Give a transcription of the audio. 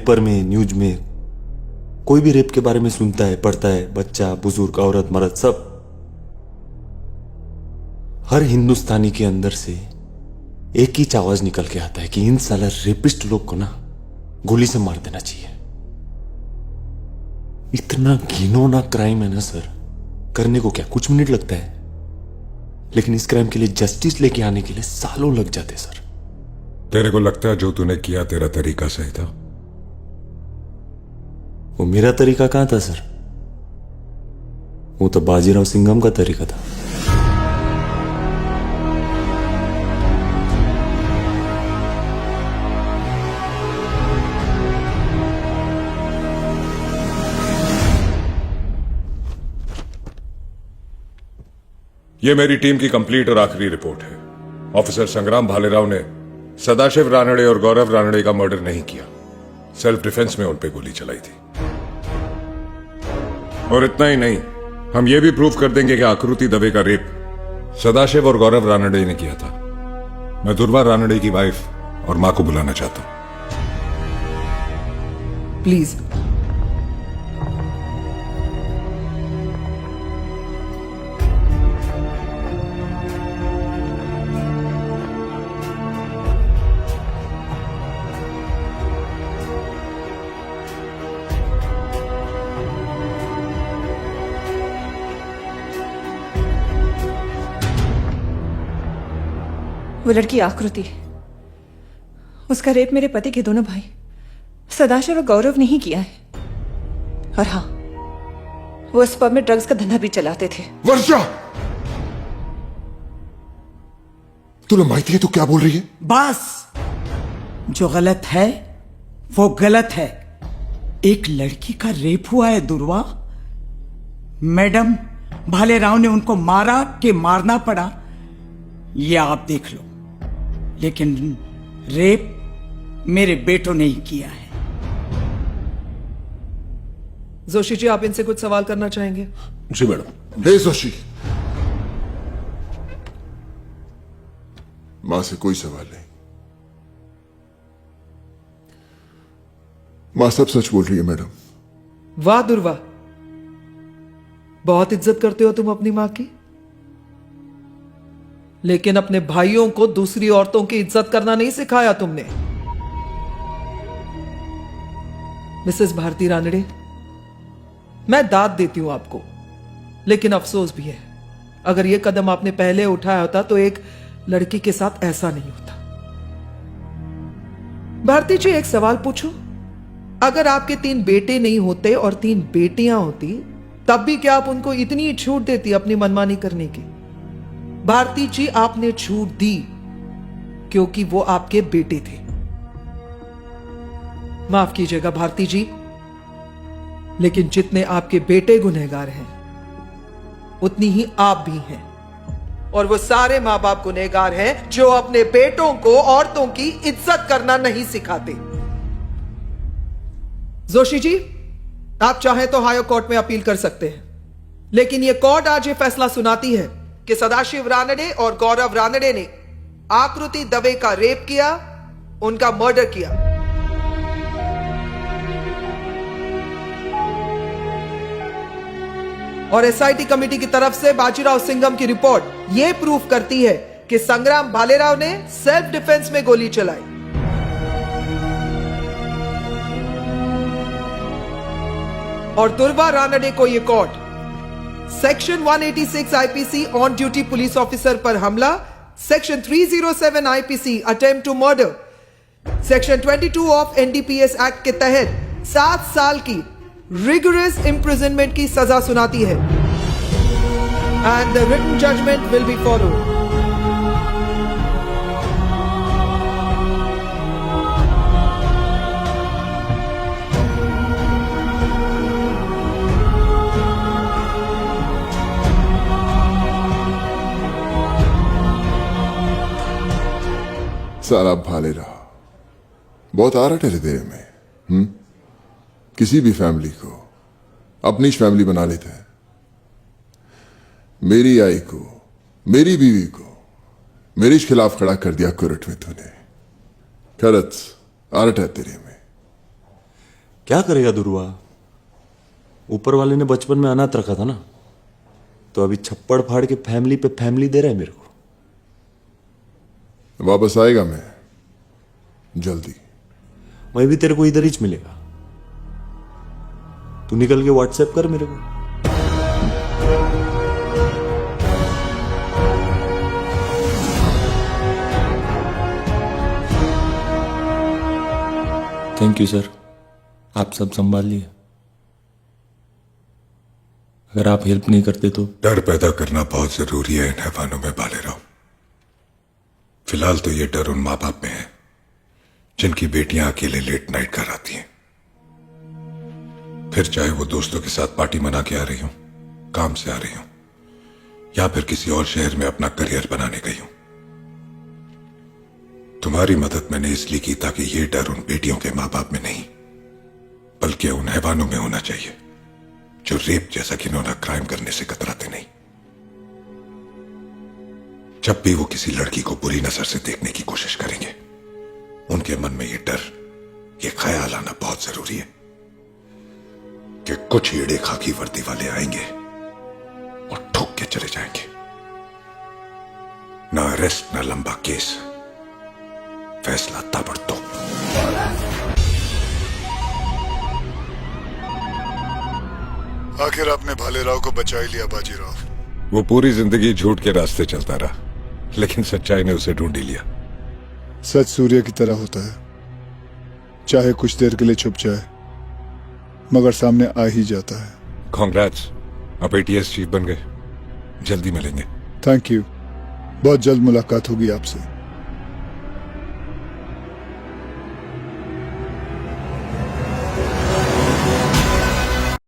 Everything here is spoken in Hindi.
पेपर में, न्यूज में कोई भी रेप के बारे में सुनता है, पढ़ता है, बच्चा, बुजुर्ग, औरत, मर्द, सब, हर हिंदुस्तानी के अंदर से एक ही आवाज निकल के आता है कि इन साला रेपिस्ट लोग को ना गोली से मार देना चाहिए। इतना घिनौना क्राइम है ना सर, करने को क्या कुछ मिनट लगता है, लेकिन इस क्राइम के लिए जस्टिस लेके आने के लिए सालों लग जाते सर। तेरे को लगता है जो तूने किया तेरा तरीका सही था? वो मेरा तरीका कहां था सर, वो तो बाजीराव सिंघम का तरीका था। यह मेरी टीम की कंप्लीट और आखिरी रिपोर्ट है। ऑफिसर संग्राम भालेराव ने सदाशिव रानड़े और गौरव रानड़े का मर्डर नहीं किया, सेल्फ डिफेंस में उन पे गोली चलाई थी। और इतना ही नहीं, हम यह भी प्रूव कर देंगे कि आकृति दवे का रेप सदाशिव और गौरव रानड़े ने किया था। मैं दुर्वा रानड़े की वाइफ और मां को बुलाना चाहता हूं। प्लीज। वो लड़की आकृति, उसका रेप मेरे पति के दोनों भाई सदाशिव और गौरव ने ही किया है। और हाँ, वो उस पब में ड्रग्स का धंधा भी चलाते थे। वर्षा, तुला माहिती है तू क्या बोल रही है? बस, जो गलत है वो गलत है। एक लड़की का रेप हुआ है दुर्वा। मैडम भालेराव ने उनको मारा कि मारना पड़ा ये आप देख लो, लेकिन रेप मेरे बेटों ने ही किया है। जोशी जी, आप इनसे कुछ सवाल करना चाहेंगे? जी मैडम। हे जोशी, मां से कोई सवाल नहीं। मां सब सच बोल रही है मैडम। वाह दुर्वा, बहुत इज्जत करते हो तुम अपनी मां की, लेकिन अपने भाइयों को दूसरी औरतों की इज्जत करना नहीं सिखाया तुमने। मिसेस भारती रानड़े, मैं दाद देती हूं आपको, लेकिन अफसोस भी है, अगर यह कदम आपने पहले उठाया होता तो एक लड़की के साथ ऐसा नहीं होता। भारती जी, एक सवाल पूछूं? अगर आपके 3 बेटे नहीं होते और 3 बेटियां होती, तब भी क्या आप उनको इतनी छूट देती अपनी मनमानी करने की? भारती जी, आपने छूट दी क्योंकि वो आपके बेटे थे। माफ कीजिएगा भारती जी, लेकिन जितने आपके बेटे गुनहगार हैं उतनी ही आप भी हैं, और वो सारे मां बाप गुनहगार हैं जो अपने बेटों को औरतों की इज्जत करना नहीं सिखाते। जोशी जी, आप चाहें तो हायर कोर्ट में अपील कर सकते हैं, लेकिन यह कोर्ट आज ये फैसला सुनाती है कि सदाशिव रानड़े और गौरव रानड़े ने आकृति दवे का रेप किया, उनका मर्डर किया। और एसआईटी कमेटी की तरफ से बाजीराव सिंघम की रिपोर्ट यह प्रूफ करती है कि संग्राम भालेराव ने सेल्फ डिफेंस में गोली चलाई। और दुर्वा रानड़े को यह court section 186 IPC on duty police officer पर हमला, section 307 IPC attempt to murder, section 22 of NDPS act के तहत 7 साल की रिगरस इम्प्रिजनमेंट की सजा सुनाती है। And the written judgement will be followed. साला भालेराव बहुत आरट है हृदय में। किसी भी फैमिली को अपनी फैमिली बना लेता है। मेरी आई को, मेरी बीवी को मेरे खिलाफ खड़ा कर दिया कोर्ट में तूने। खरच आरट है तेरे में। क्या करेगा दुर्वा? ऊपर वाले ने बचपन में अनाथ रखा था ना, तो अभी छप्पड़ फाड़ के फैमिली पे फैमिली दे रहा है मेरे को। वापस आएगा मैं जल्दी। मैं भी तेरे को इधर ही मिलेगा। तू निकल के व्हाट्सएप कर मेरे को। थैंक यू सर, आप सब संभाल लिए। अगर आप हेल्प नहीं करते तो। डर पैदा करना बहुत जरूरी है इन हैवानों में भालेराव। फिलहाल तो ये डर उन मां बाप में है जिनकी बेटियां अकेले लेट नाइट घर आती हैं, फिर चाहे वो दोस्तों के साथ पार्टी मना के आ रही हूं, काम से आ रही हूं, या फिर किसी और शहर में अपना करियर बनाने गई हूं। तुम्हारी मदद मैंने इसलिए की ताकि ये डर उन बेटियों के मां बाप में नहीं बल्कि उन हैवानों में होना चाहिए जो रेप जैसा घिनौना क्राइम करने से कतराते नहीं। जब भी वो किसी लड़की को बुरी नजर से देखने की कोशिश करेंगे, उनके मन में ये डर, ये ख्याल आना बहुत जरूरी है कि कुछ ईड़े खाकी वर्दी वाले आएंगे और ठोक के चले जाएंगे। ना अरेस्ट, ना लंबा केस, फैसला ताबड़तोड़। आखिर आपने भालेराव को बचा ही लिया बाजीराव। वो पूरी जिंदगी झूठ के रास्ते चलता रहा, लेकिन सच्चाई ने उसे ढूंढ ही लिया। सच सूर्य की तरह होता है, चाहे कुछ देर के लिए छुप जाए मगर सामने आ ही जाता है। कांग्रेट्स, आप ATS चीफ बन गए। जल्दी मिलेंगे। थैंक यू, बहुत जल्द मुलाकात होगी आपसे।